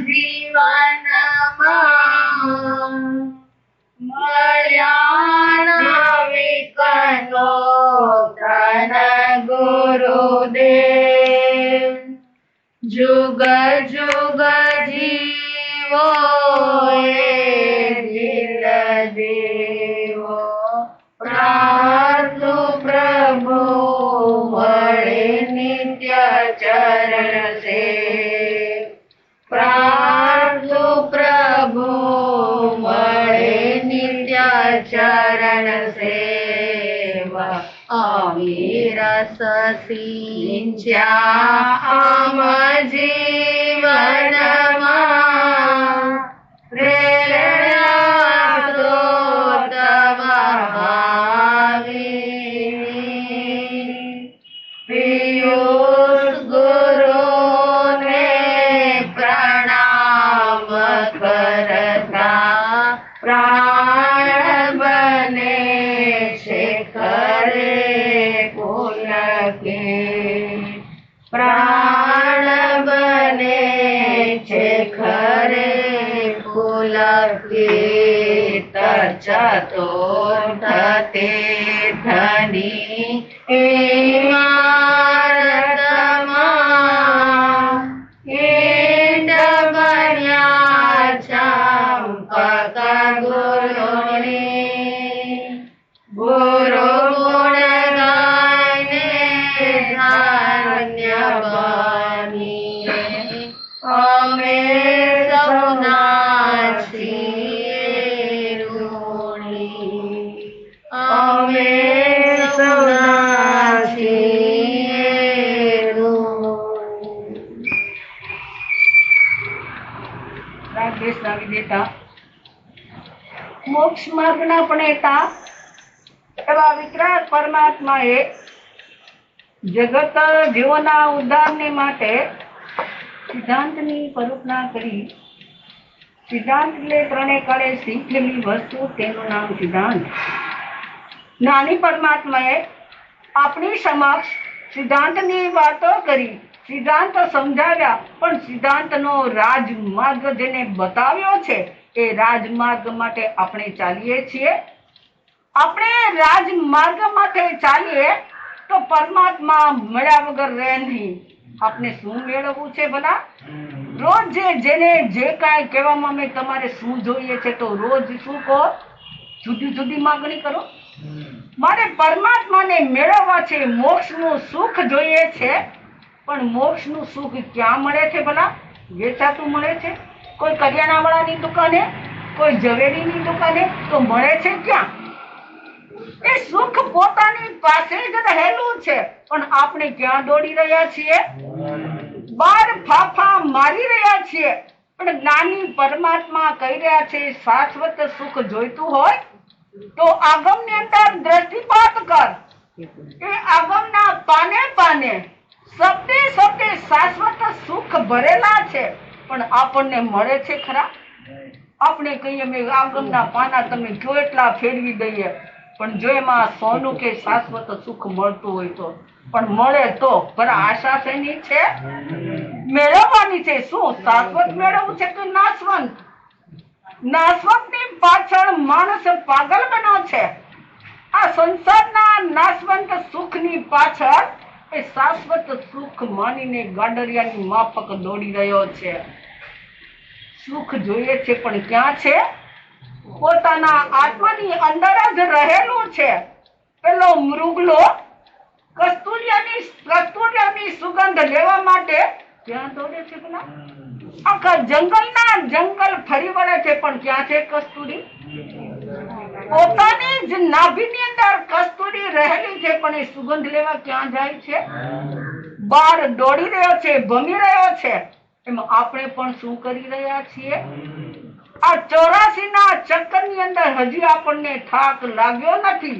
જીવનમાં મળ્યા નવિકનો તન ગુરુદેવ જુગ જુગ જીવો એ દિલ દેવો પ્રાર્થુ પ્રભુ મળે નિત્ય ચરણ સે પ્રાર્થુ પ્રભુ મળે નિત્ય ચરણ સેવા અવિરસ સિંચ્યા આમ જીવનમાં પ્રેરણા સ્ત્રોત મહાવીર પિયુષ ગુરુને પ્રણામ કરતા પ્રાણ બને છે ખરે પુલકે પ્રાણ બને છે ખરે પુલકે ચતુર્થ તીર્થની ઇમારતમાં ઈંટ બન્યા ચંપક ગુરુની ગુરુ ગુણ ગાયને ધન્ય બનીએ અમે સૌના છીએ ઋણી અમે સૌના છીએ ઋણી. રાગદેશના વિજેતા મોક્ષ માર્ગના પણેતા એવા વિકરાળ પરમાત્માએ જગત જીવોના ઉદ્ધારને માટે સિદ્ધાંતની કલ્પના કરી. સિદ્ધાંત એટલે ત્રણે કાળે શીખેલી વસ્તુ, તેનું નામ સિદ્ધાંત. જ્ઞાની પરમાત્માએ આપણી સમક્ષ સિદ્ધાંતની વાતો કરી, સિદ્ધાંત સમજાવ્યા, પણ સિદ્ધાંતનો રાજમાર્ગ જેને બતાવ્યો છે એ રાજમાર્ગ માટે આપણે ચાલીએ છીએ. આપણે રાજમાર્ગ માટે ચાલીએ તો પરમાત્મા મળ્યા વગર રહે નહીં. આપણે શું મેળવવું છે ભલા? રોજ જેને જે કાંઈ કહેવામાં મેં તમારે શું જોઈએ છે તો રોજ શું કહો? જુદી જુદી માગણી કરો. મારે પરમાત્માને મેળવવા છે, મોક્ષનું સુખ જોઈએ છે. પણ મોક્ષનું સુખ ક્યાં મળે છે ભલા? વેચાતું મળે છે? કોઈ કરિયાણાવાળાની દુકાને, કોઈ ઝવેરીની દુકાને તો મળે છે ક્યાં? એ સુખ પોતાની પાસે જ રહેલું છે, પણ આપણે ક્યાં દોડી રહ્યા છીએ? બાર ફાફા મારી રહ્યા છીએ. પણ જ્ઞાની પરમાત્મા કહી રહ્યા છે શાશ્વત સુખ જોઈતું હોય તો આગમની અંદર દ્રષ્ટિપાત કર. એ આગમના પાને પાને શબ્દે શબ્દે શાશ્વત સુખ ભરેલા છે, પણ આપણને મળે છે ખરા? આપણે કહીએ મેં આગમના પાના તમે જો એટલા ફેરવી દઈએ, પણ જો એમાં સોનું કે શાશ્વત સુખ મળતું હોય તો, પણ મળે તો પર આશા શેની છે? મેળવવાની છે. શું શાશ્વત મેળવવું છે કે નાશવંત? નાશવંતની પાછળ માણસ પાગલ બન્યો છે. આ સંસારના નાશવંત સુખની પાછળ એ શાશ્વત સુખ માનીને ગાડરિયાની માફક દોડી રહ્યો છે. સુખ જોઈએ છે પણ ક્યાં છે? પોતાના આત્માની અંદર જ રહેલું છે. પેલો મૃગલો કસ્તુરિયાની સુગંધ લેવા માટે ક્યાં દોડે છે પેલા? આખા જંગલના જંગલ ફરી વળે છે, પણ ક્યાં છે કસ્તુરી? પોતાની જ નાભીની અંદર કસ્તુરી રહેલી છે, પણ એ સુગંધ લેવા ક્યાં જાય છે? બહાર દોડી રહ્યો છે, ભમી રહ્યો છે. એમ આપણે પણ શું કરી રહ્યા છીએ? આ 84 ના ચક્કરની અંદર હજી આપણને થાક લાગ્યો નથી.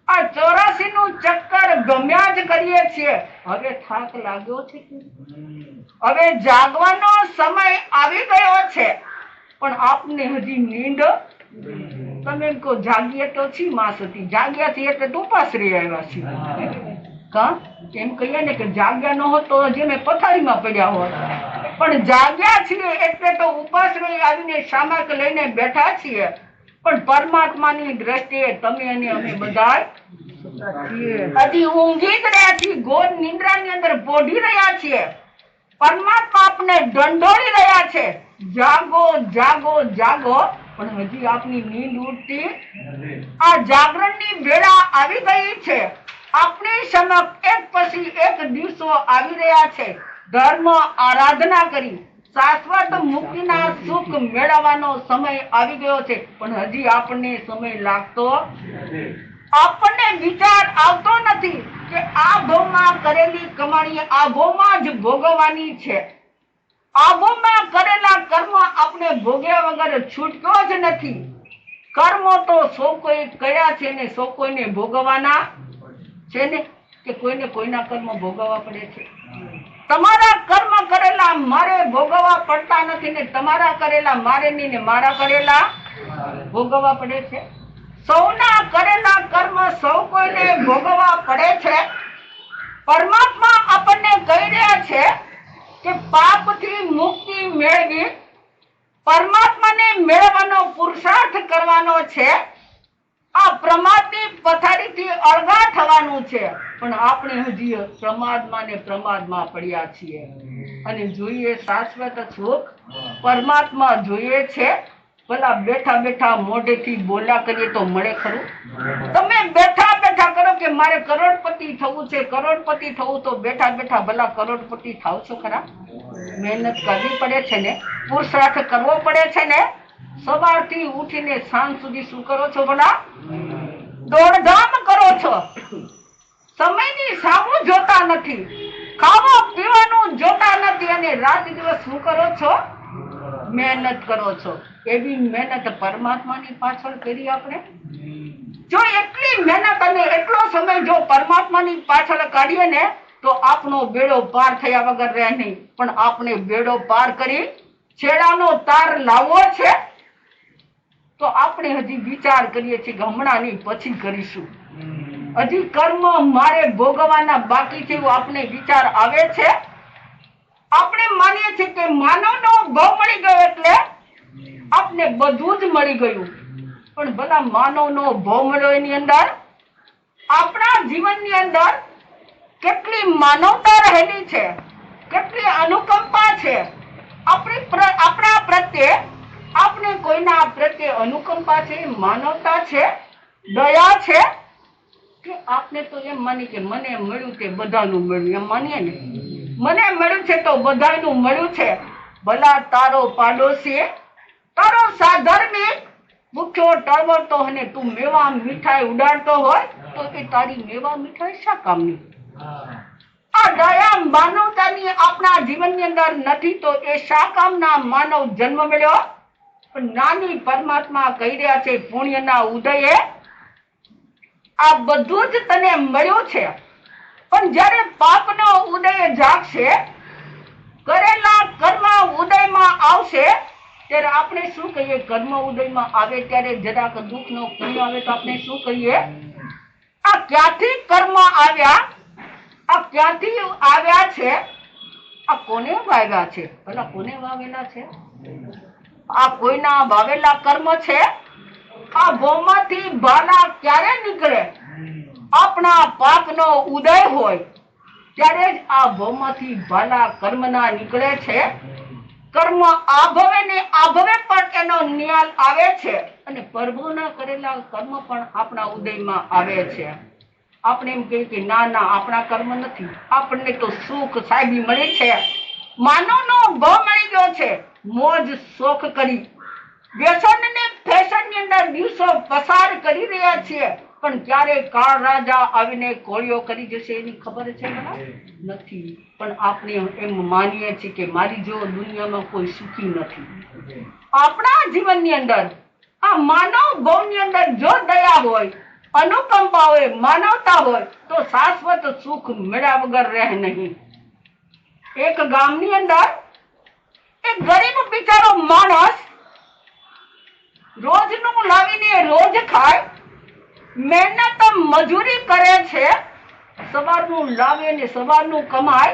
આ 84 નું ચક્કર ગમ્યા જ કરીએ છીએ. હવે થાક લાગ્યો છે? હવે જાગવાનો સમય આવી ગયો છે, પણ આપને હજી નીંદ. તમે એમ કહો જાગીએ તો છી માસ હતી, જાગ્યા થી એટલે ઉપાસરી આવ્યા છીએ. કા એમ કહીએ ને કે જાગ્યા ન હોત તો હજી મેં પથારીમાં પડ્યા હોત. પણ જાગ્યા છીએ એટલે તો ઉપાશ્રય આવીને સામક લઈને બેઠા છીએ, પણ પરમાત્માની દ્રષ્ટિએ તમે અને અમે બધા હજી ઊંઘી જ રહ્યા છીએ, ઘોર નિંદ્રાની અંદર પોઢી રહ્યા છીએ. પરમાત્મા આપને દંડોળી રહ્યા છે, જાગો જાગો જાગો, પણ હજી આપની નીંદ ઉઠતી. આ જાગરણની વેળા આવી ગઈ છે. આપણી સમક્ષ એક પછી એક દિવસો આવી રહ્યા છે. ધર્મ આરાધના કરી શાશ્વત મુક્તિના સુખ મેળવવાનો સમય આવી ગયો છે, પણ હજી આપણને સમય લાગતો, આપણને વિચાર આવતો નથી કે આ ભવમાં કરેલી કમાણી આ ભવમાં જ ભોગવવાની છે. આ ભવમાં કરેલા કર્મ આપણે ભોગ્યા વગર છૂટક્યો જ નથી. કર્મો તો સૌ કોઈ કર્યા છે ને સૌ કોઈને ભોગવવાના છે ને, કે કોઈને કોઈના કર્મ ભોગવવા પડે છે. તમારા કર્મ કરેલા મારે ભોગવવા પડતા નથી ને તમારા કરેલા મારે નહીં ને મારા કરેલા ભોગવવા પડે છે. સૌના કરેલા કર્મ સૌ કોઈને ભોગવવા પડે છે. પરમાત્મા આપણને કહી રહ્યા છે કે પાપથી મુક્તિ મેળવી પરમાત્માને મેળવવાનો પુરુષાર્થ કરવાનો છે. આ પ્રમાદની પથારીથી અળગા થવાનું છે, પણ આપણે હજી પ્રમાદમાં ને પ્રમાદમાં પડ્યા છીએ. અને જોઈએ શાશ્વત સુખ પરમાત્મા જોઈએ છે. ભલા બેઠા બેઠા મોઢેથી બોલ્યા કરીએ તો મળે ખરું? તમે બેઠા બેઠા કરો કે મારે કરોડપતિ થવું છે, કરોડપતિ થવું, તો બેઠા બેઠા ભલા કરોડપતિ થાવ છો ખરા? મહેનત કરવી પડે છે ને, પુરુષાર્થ કરવો પડે છે ને. સવારથી ઉઠીને સાંજ સુધી શું કરો છો ભલા? દોડધામ કરો છો. સમયની સામું જોતા નથી, ખાવા પીવાનું જોતા નથી, અને રાત દિવસ શું કરો છો? મહેનત કરો છો. એવી મહેનત પરમાત્માની પાછળ કરી આપણે? જો એટલી મહેનત અને એટલો સમય જો પરમાત્માની પાછળ કાઢીએ ને તો આપણો બેડો પાર થયા વગર રહે નહીં. પણ આપણે બેડો પાર કરી છેડાનો તાર લાવવો છે, તો આપણે હજી વિચાર કરીએ છીએ કે હમણાં નહીં પછી કરીશું. હજી કર્મ મારે ભોગવવાના બાકી છે એવું આપણે વિચાર આવે છે. આપણે માનીએ છીએ કે માનવનો ભવ મળી ગયો એટલે આપને બધું જ મળી ગયું. પણ ભલા માનવનો ભવ મળ્યો એની અંદર આપણા જીવનની અંદર કેટલી માનવતા રહેલી છે, કેટલી અનુકંપા છે. આપણા પ્રત્યે આપણે કોઈના પ્રત્યે અનુકંપા છે, માનવતા છે, દયા છે, કે આપણે તો એમ માની કે મને મળ્યું તે બધાનું મળ્યું એમ માનીએ ને. મને મળ્યું છે તો બધાનું મળ્યું છે. ભલા તારો પાડોશી, તારો સાધર્મિક ભૂખ્યો ટળવળતો અને તું મેવા મીઠાઈ ઉડાડતો હોય તો એ તારી મેવા મીઠાઈ શા કામની? આ દયા માનવતાની આપણા જીવનની અંદર નથી તો એ શા કામના માનવ જન્મ મળ્યો? પણ નાની પરમાત્મા કહી રહ્યા છે પુણ્યના ઉદયે આ બધું જ તને મળ્યું છે. પણ જ્યારે પાપનો ઉદય જાગશે, કરેલા કર્મ ઉદયમાં આવશે, ત્યારે આપણે શું કહીએ? કર્મ ઉદયમાં આવે ત્યારે જરાક દુઃખનો પુણ્ય આવે તો આપણે શું કહીએ? આ ક્યાંથી કર્મ આવ્યા? આ ક્યાંથી આવ્યા છે? આ કોને વાવ્યા છે? ભલા કોને વાવેલા છે? આ કોઈના વાવેલા કર્મ છે? આ ભવમાંથી ભાલા ક્યારે નીકળે? આપણા પાપનો ઉદય હોય ત્યારે જ આ ભવમાંથી ભાલા કર્મના નીકળે છે. કર્મ આભવે ને આભવે પણ એનો નિયાલ આવે છે, અને પ્રભુના કરેલા કર્મ પણ આપણા ઉદયમાં આવે છે. આપણે એમ કહીએ કે ના ના આપણા કર્મ નથી, આપણને તો સુખ સાહેબી મળી છે, માનવનો ભવ મળી ગયો છે, મોજ શોખ કરી વ્યસન ને ફેશન ની અંદર દિવસો પસાર કરી રહ્યા છીએ. પણ ક્યારે કાળ રાજા આવીને કોળીઓ કરી જશે એની ખબર છે નથી. પણ આપણે એમ માનીએ છીએ કે મારી જો દુનિયામાં કોઈ સુખી નથી. આપણા જીવનની અંદર આ માનવ ભવની અંદર જો દયા હોય, અનુકંપા હોય, માનવતા હોય તો શાશ્વત સુખ મેળ્યા વગર રહે નહીં. એક ગામની અંદર એક ગરીબ બિચારો માણસ રોજનું લાવીને રોજ ખાય, મહેનત મજૂરી કરે છે, સવારનું લાવે ને સવારનું કમાય,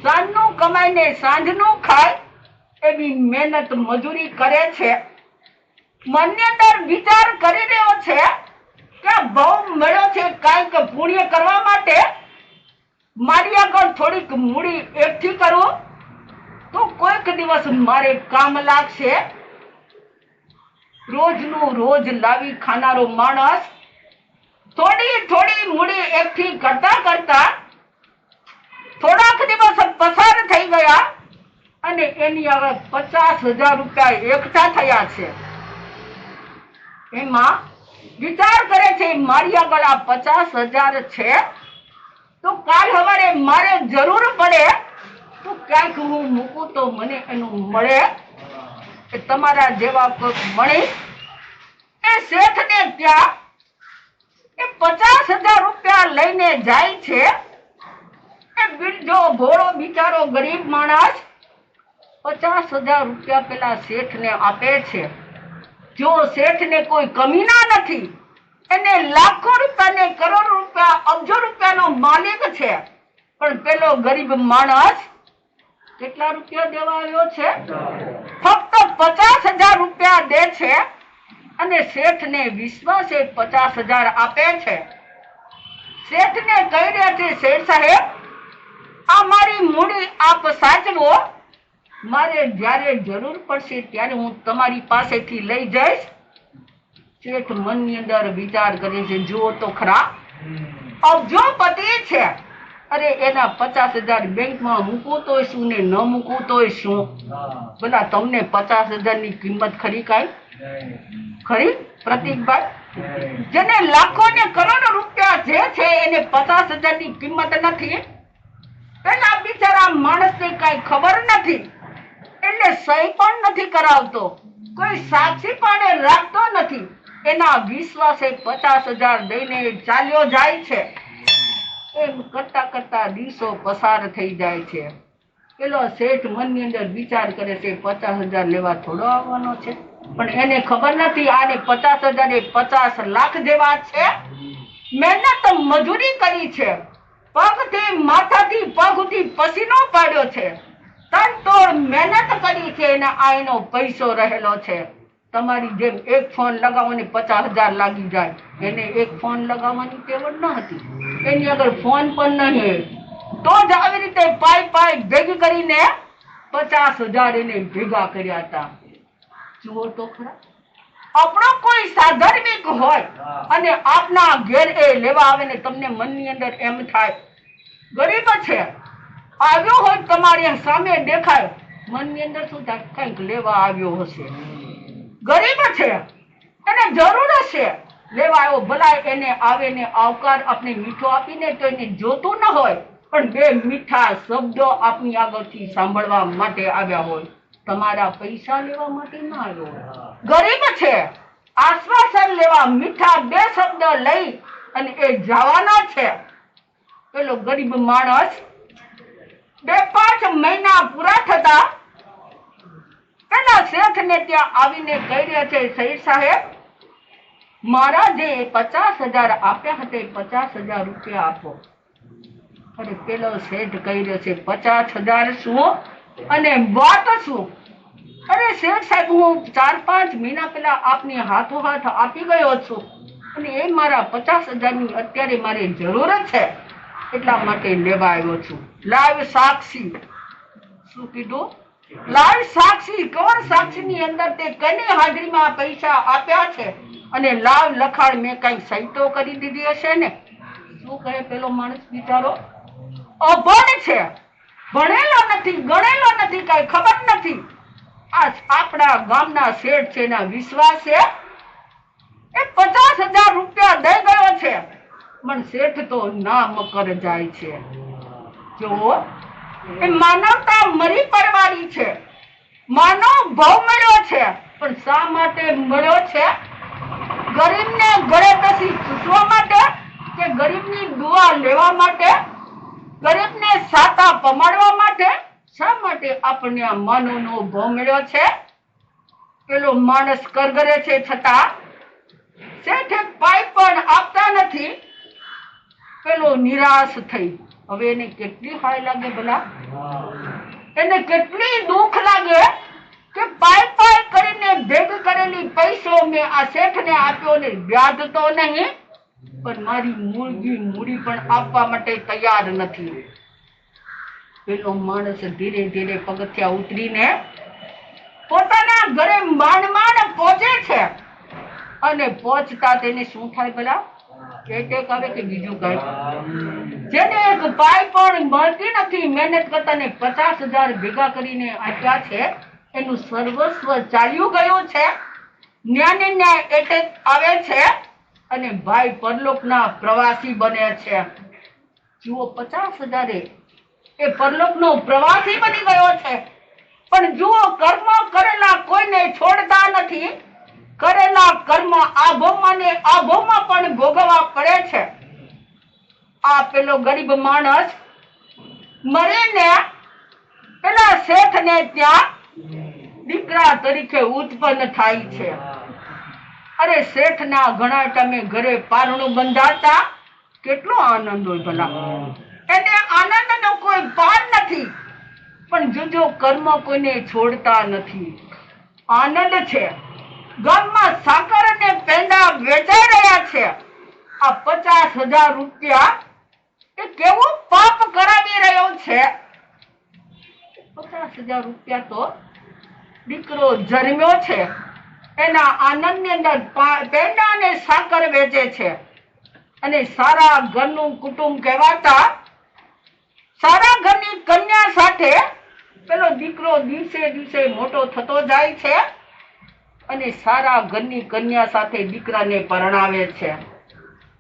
સાંજનું કમાઈને સાંજનું ખાય એવી મહેનત મજૂરી કરે છે. મનની અંદર વિચાર કરી રહ્યો છે કે ભાવ મળ્યો છે કાંઈક પુણ્ય કરવા માટે, મારી આગળ થોડીક મૂડી એકઠી કરું તો કોઈક દિવસ મારે કામ લાગશે. રોજનું રોજ લાવી ખાનારો માણસ થોડી થોડી મૂડી એકઠી કરતા કરતા થોડાક દિવસ પસાર થઈ ગયા અને એની આગળ 50,000 રૂપિયા એકઠા થયા છે. એમાં વિચાર કરે છે મારી આગળ આ 50,000 છે તો કાલ સવારે મારે જરૂર પડે તો ક્યાંક હું મૂકું તો મને એનું મળે. કે તમારા જેવા કોઈક મળી એ શેઠને ત્યાં એ 50,000 રૂપિયા લઈને જાય છે. એ બીજો ભોળો બિચારો ગરીબ માણસ 50,000 રૂપિયા પેલા શેઠને આપે છે. જો શેઠને કોઈ કમીના નથી, એને લાખો રૂપિયા ને કરોડ રૂપિયા અબજો રૂપિયાનો માલિક છે, પણ પેલો ગરીબ માણસ કેટલા રૂપિયા દેવા આવ્યો છે? ફક્ત 50,000 રૂપિયા દે છે અને શેઠને વિશ્વાસે 50,000 આપે છે. શેઠને કહી રહ્યા છે, શેઠ સાહેબ આ મારી મૂડી આપ સાચવો, મારે જ્યારે જરૂર પડશે ત્યારે હું તમારી પાસેથી લઈ જઈશ. શેઠ મનની અંદર વિચાર કરે છે, જુઓ તો ખરા અબજોપતિ છે, અરે એના 50,000 બેંકમાં મૂકવું તોય શું ને ન મૂકવું તોય શું? બોલા તમને 50,000 ની કિંમત ખરી કાંઈ? ખરી પ્રતિકભાઈ? જેને લાખો ને કરોડો રૂપિયા જે છે એને 50,000 ની કિંમત નથી. પેલા બિચારા માણસને કઈ ખબર નથી એટલે સહી પણ નથી કરાવતો, કોઈ સાક્ષી પણ રાખતો નથી. એના વિશ્વાસે 50,000 દઈને ચાલ્યો જાય છે. એમ કરતા કરતા દિવસો પસાર થઈ જાય છે. પેલો શેઠ મનની અંદર વિચાર કરે છે 50,000 લેવા થોડો આવવાનો છે, પણ એને ખબર નથી આને 50,000 એ 50 લાખ જેવા છે. મહેનત મજૂરી કરી છે, પગથી માથાથી પગ સુધી પસીનો પાડ્યો છે, તનતોડ મહેનત કરી છે અને આ એનો પૈસો રહેલો છે. તમારી જેમ એક ફોન લગાવવાને 50,000 લાગી જાય, એને એક ફોન લગાવવાની તેવડ ન હતી, એની આગળ ફોન પણ નહીં, તો જ આવી રીતે પાઈ ભેગી કરીને 50,000 એને ભેગા કર્યા હતા. જુઓ તો ખરા આપણો કોઈ સાધર્મિક હોય અને આપના ઘેર એ લેવા આવે ને તમને મનની અંદર એમ થાય ગરીબ છે, આવ્યો હોય તમારી સામે દેખાય, મનની અંદર શું થાય કંઈક લેવા આવ્યો હશે, ગરીબ છે એને જરૂર હશે લેવા આવ્યો. ભલા એને આવે ને આવકાર આપણે મીઠો આપીને તો એને જોતું ન હોય, પણ બે મીઠા શબ્દો આપની આગળથી સાંભળવા માટે આવ્યા હોય, તમારા પૈસા લેવા માટે ના આવ્યો હોય. ગરીબ છે, આશ્વાસન લેવા મીઠા બે શબ્દ લઈ અને એ જવાના છે. પેલો ગરીબ માણસ 2-5 મહિના પૂરા થતા પેલા શેઠને ત્યાં આવીને કહી રહ્યા છે, શેઠ સાહેબ મારા જે 50,000 આપ્યા હતા 50,000 રૂપિયા આપો. અરે પેલો શેઠ કહી રહ્યો છે 50,000 શું અને વાત શું? અરે શેઠ સાહેબ હું 4-5 મહિના પહેલા આપની હાથોહાથ આપી ગયો છું અને એ મારા 50,000 ની અત્યારે મારે જરૂર છે, એટલા માટે લેવા આવ્યો છું. લાઈવ સાક્ષી. શું કીધું? લાઈવ સાક્ષી. કોણ સાક્ષી ની અંદર તે કની હાજરીમાં પૈસા આપ્યા છે અને લાવ લખાણ મેં કઈ સહી તો કરી દીધી હશે ને? શું કહે પેલો માણસ બિચારો? અભણ છે, ભણેલો નથી, ગણેલો નથી, કઈ ખબર નથી. આ આપણા ગામના શેઠ છે એના વિશ્વાસ છે એ 50,000 રૂપિયા દઈ ગયો છે, પણ શેઠ તો ના મકર જાય છે. જો એ માનવતા મરી પડવાની છે, માનવ ભાવ મળ્યો છે, પણ શા માટે મળ્યો છે? ગરીબને ગળે બેસી ચૂસવા માટે કે ગરીબની દુઆ લેવા માટે, ગરીબને સાતા પમાડવા માટે? શા માટે આપણને આ માનવનો ભાવ મળ્યો છે? પેલો માણસ કરગરે છે છતાં શેઠ પાઈ પણ આપતા નથી. પેલો નિરાશ થઈ. હવે એને કેટલી હાય લાગે ભલા? એને કેટલી દુઃખ લાગે કે પાય કરીને ભેગી કરેલી પૈસો મેં આ શેઠને આપ્યો ને વ્યાજ તો નહીં પણ મારી મૂડી પણ આપવા માટે તૈયાર નથી. પેલો માણસ ધીરે ધીરે પગથિયા ઉતરીને પોતાના ઘરે માંડ પહોંચે છે અને પહોંચતા તેને શું થાય ભલા? એટેક આવે કે બીજું કઈ? જેને એક પાય પણ મળતી નથી, મહેનત કરતા ને 50,000 ભેગા કરીને આપ્યા છે, એનું સર્વસ્વ ચાલ્યું ગયું છે. ન્યાય એટેક આવે છે અને ભાઈ પરલોકના પ્રવાસી બને છે. જુઓ, 50,000 એ પરલોકનો પ્રવાસી બની ગયો છે. પણ જુઓ, કર્મ કરેલા કોઈને છોડતા નથી. કરેલા કર્મ આભોમાં ને આભોમાં પણ ભોગવવા પડે છે. આ પેલો ગરીબ માણસ મરીને પેલા શેઠને ત્યાં દીકરા તરીકે ઉત્પન્ન થાય છે. અરે શેઠના ઘણા ટાઈમે ઘરે પારણું બંધાતા કેટલો આનંદ હોય ભલા. એને આનંદનો કોઈ પાર નથી. પણ જોજો, કર્મ કોઈને છોડતા નથી. આનંદ છે. ગામમાં સાકર અને પેંડા વેચાઈ રહ્યા છે. આ 50,000 રૂપિયા એ કેવું પાપ કરાવી રહ્યો છે. 50,000 રૂપિયા તો દીકરો જન્મ્યો છે, એના આનંદની અંદર પેંડા અને સાકર વેચે છે. અને સારા ઘરનું કુટુંબ કહેવાતા સારા ઘરની કન્યા સાથે પેલો દીકરો દિવસે દિવસે મોટો થતો જાય છે અને સારા ઘરની કન્યા સાથે દીકરાને પરણાવે છે.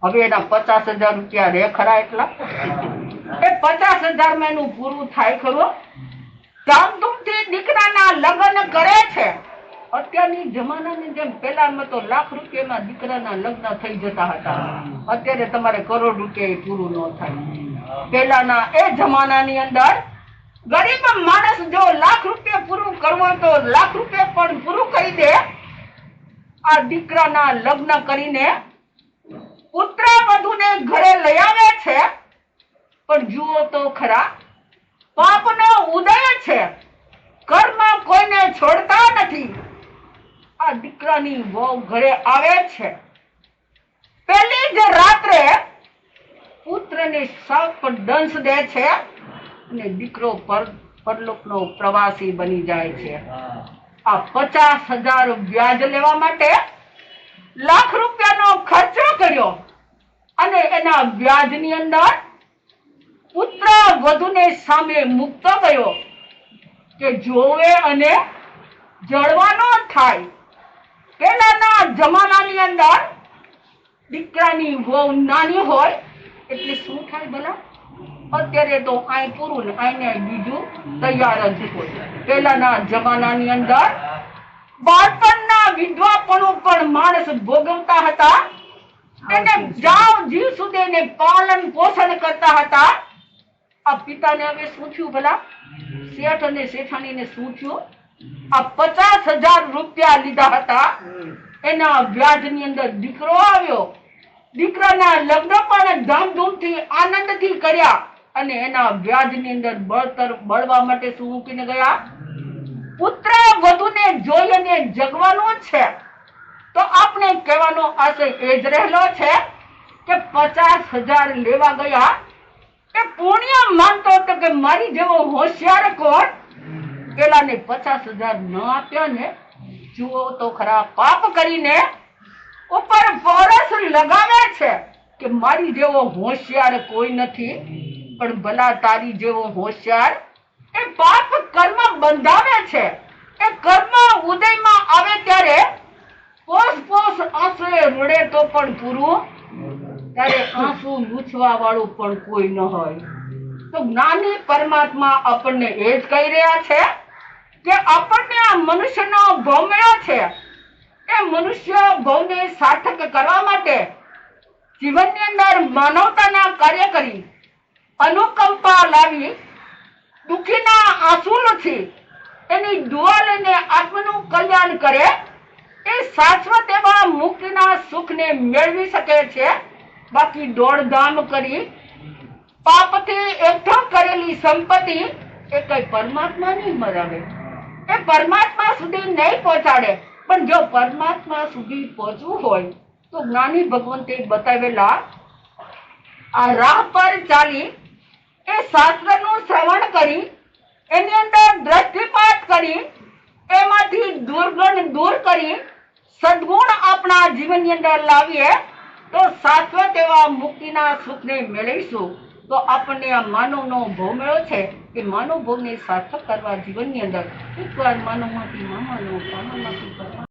હવે એના 50,000 રૂપિયા રે ખરા એટલા? એ 50,000 માં એનું પૂરું થાય ખરું? ધામધૂમથી દીકરાના લગ્ન કરે છે. અત્યારની જમાનાની જેમ પેલામાં તો લાખ રૂપિયામાં દીકરાના લગ્ન થઈ જતા હતા. અત્યારે તમારે કરોડ રૂપિયા પૂરું ન થાય. પેલાના એ જમાનાની અંદર ગરીબ માણસ જો લાખ રૂપિયા પૂરું કરવો તો લાખ રૂપિયા પણ પૂરું કરી દે. આ દીકરાના લગ્ન કરીને પુત્ર વધુને ઘરે લઈ આવે છે. પણ જુઓ તો ખરા, પાપનો ઉદય છે. કર્મ કોઈને છોડતા નથી. આ દીકરાની વહુ ઘરે આવે છે. પહેલી જ રાત્રે પુત્રને સાપ દંશ દે છે અને દીકરો પરલોકનો પ્રવાસી બની જાય છે. આ 50,000 વ્યાજ લેવા માટે લાખ રૂપિયાનો ખર્ચો કર્યો અને એના વ્યાજની અંદર પુત્ર વધુને સામે મૂકતો ગયો કે જોવે અને જળવાનો થાય. પેલાના જમાનાની અંદર દીકરાની વહુ નાની હોય એટલે શું થાય ભલા? અત્યારે તો આય પૂરું ને આઈને બીજું તૈયાર જ હોય. પેલાના જમાનાની અંદર બાળપણના વિધવાપણું પણ માણસ ભોગવતા હતા. એને જાવ જીવ સુધી એને પાલન પોષણ કરતા હતા. આ પિતાને હવે શું થયું ભલા? શેઠ અને શેઠાણીને શું થયું? આ 50,000 રૂપિયા લીધા હતા, એના વ્યાજની અંદર દીકરો આવ્યો. દીકરાના લગ્ન પણ ધામધૂમથી આનંદથી કર્યા અને એના વ્યાજની અંદર બળવા માટે શું મૂકીને ગયા? પુત્ર વધુને જોઈ અને જગવાનું છે. તો આપણે કહેવાનો આશય એ જ રહેલો છે કે 50,000 લેવા ગયા એ પુણ્ય માનતો હતો કે મારી જેવો હોશિયાર કોણ? પેલાને 50,000 ન આપ્યા ને, જુઓ તો ખરા, પાપ કરીને ઉપર ફોરસ લગાવે છે કે મારી જેવો હોશિયાર કોઈ નથી. પણ ભલા તારી જેવો હોશિયાર એ પાપ કર્મ બંધાવે છે. એ કર્મ ઉદયમાં આવે ત્યારે પોસ આંસુએ રૂડે તો પણ પૂરું, ત્યારે આંસુ લૂછવા વાળું પણ કોઈ ન હોય. તો જ્ઞાની પરમાત્મા આપણને એ જ કહી રહ્યા છે કે આપણને આ મનુષ્યનો ભવ મળ્યો છે. એ મનુષ્ય ભવને સાર્થક કરવા માટે જીવનની અંદર માનવતાના કાર્ય કરી, અનુકંપા લાવી, દુઃખીના આંસુ લૂછી એની દુઆ લઈને આત્મનું કલ્યાણ કરે, એ શાશ્વત એવા મુક્તિના સુખને મેળવી શકે છે. બાકી દોડધામ કરી પાપથી એકઠો કરેલી સંપત્તિ એ કઈ પરમાત્મા નહીં મરાવે, એ પરમાત્મા સુધી નહીં પહોંચાડે. પણ જો પરમાત્મા સુધી પહોંચવું હોય તો જ્ઞાની ભગવંતે બતાવેલા આ રાહ પર ચાલી, એ શાસ્ત્રનું શ્રવણ કરી, એની અંદર દ્રષ્ટિપાત કરી, એમાંથી દુર્ગુણ દૂર કરી સદગુણ આપણા જીવનની અંદર લાવીએ તો શાશ્વત એવા મુક્તિના સુખને મેળવીશું. તો આપણને આ માનવનો ભોગ મળ્યો છે, એ માનવ ભોગને સાર્થક કરવા જીવનની અંદર એકવાર માનવમાંથી મામાનો, મામામાંથી પરમાત્મા